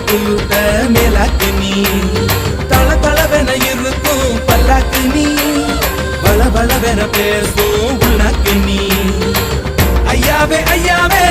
புழுத்த மேலாக்கு நீ தள தளவென இருக்கும் பல்லாக்கு நீ பல பலவென பேசும் உள்ளாக்கு நீ ஐயாவே ஐயாவே